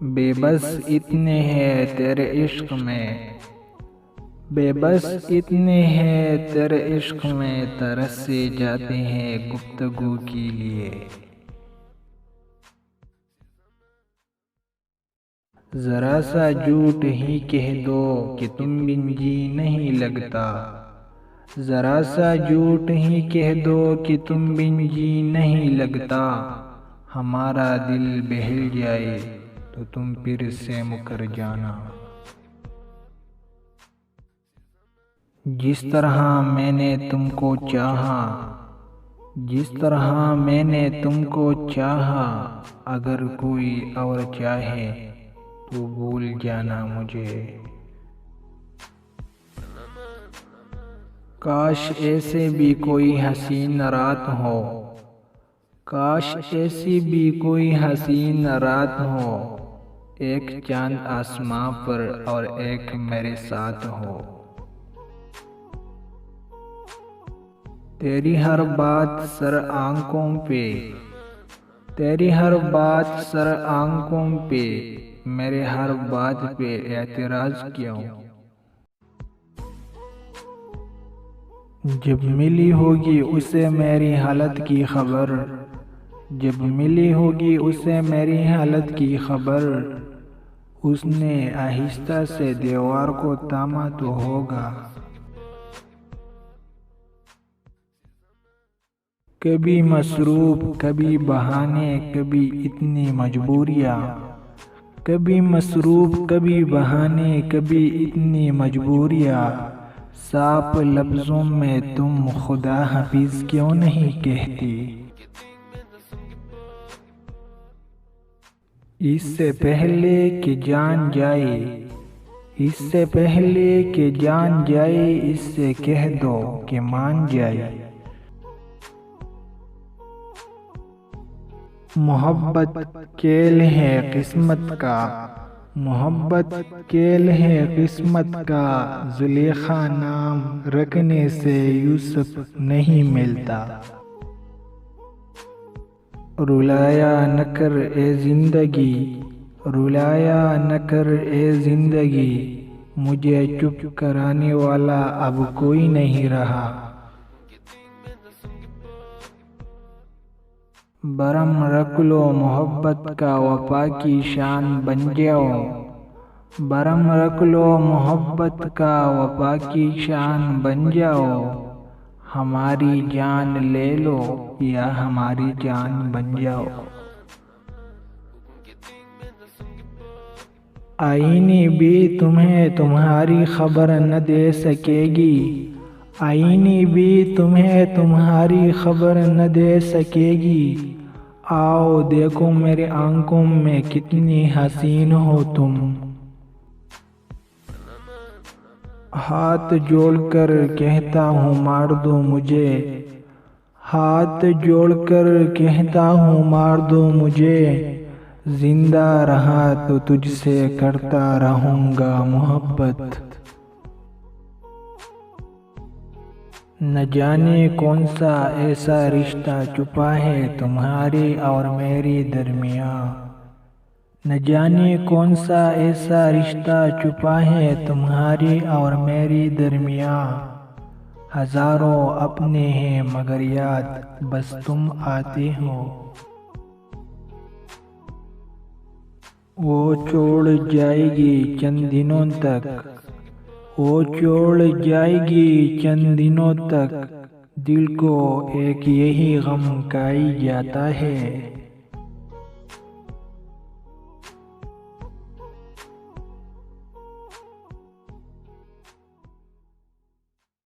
بے بس اتنے ہیں تیرے عشق میں، بے بس اتنے ہیں تیرے عشق میں، ترس سے جاتے ہیں گفتگو کے لیے۔ ذرا سا جھوٹ ہی کہہ دو کہ تم بن جی نہیں لگتا، ذرا سا جھوٹ ہی کہہ دو کہ تم بن جی نہیں لگتا، ہمارا دل بہل جائے تو تم پھر سے مکر جانا۔ جس طرح میں نے تم کو چاہا، جس طرح میں نے تم کو چاہا، اگر کوئی اور چاہے تو بھول جانا مجھے۔ کاش ایسے بھی کوئی حسین رات ہو، کاش ایسی بھی کوئی حسین رات ہو، ایک چاند آسماں پر اور ایک میرے ساتھ ہو۔ تیری ہر بات سر آنکھوں پہ، تیری ہر بات سر آنکھوں پہ، میرے ہر بات پہ اعتراض کیوں؟ جب ملی ہوگی اسے میری حالت کی خبر، جب ملی ہوگی اسے میری حالت کی خبر، اس نے آہستہ سے دیوار کو تاما تو ہوگا۔ کبھی مصروف، کبھی بہانے، کبھی اتنی مجبوریاں، کبھی مصروف، کبھی بہانے، کبھی اتنی مجبوریاں، صاف لفظوں میں تم خدا حافظ کیوں نہیں کہتی؟ اس سے پہلے کہ جان جائے، اس سے پہلے کہ جان جائے، اس سے کہہ دو کہ مان جائے۔ محبت کھیل ہے قسمت کا، محبت کھیل ہے قسمت کا، زلیخا نام رکھنے سے یوسف نہیں ملتا۔ رلایا نہ کر اے زندگی، رلایا نہ کر اے زندگی، مجھے چپ کرانے والا اب کوئی نہیں رہا۔ برہم رکھ لو محبت کا وفا کی شان بن جاؤ، برہم رکھ لو محبت کا وفا کی شان بن جاؤ، ہماری جان لے لو یا ہماری جان بن جاؤ۔ آئینہ بھی تمہیں تمہاری خبر نہ دے سکے گی، آئینہ بھی تمہیں تمہاری خبر نہ دے سکے گی، آؤ دیکھو میرے آنکھوں میں کتنی حسین ہو تم۔ ہاتھ جوڑ کر کہتا ہوں مار دو مجھے، ہاتھ جوڑ کر کہتا ہوں مار دو مجھے، زندہ رہا تو تجھ سے کرتا رہوں گا محبت۔ نہ جانے کون سا ایسا رشتہ چھپا ہے تمہارے اور میرے درمیان، نہ جانے کون سا ایسا رشتہ چھپا ہے تمہارے اور میرے درمیان، ہزاروں اپنے ہیں مگر یاد بس تم آتے ہو۔ وہ چھوڑ جائے گی چند دنوں تک، وہ چھوڑ جائے گی چند دنوں تک، دل کو ایک یہی غم کھائی جاتا ہے۔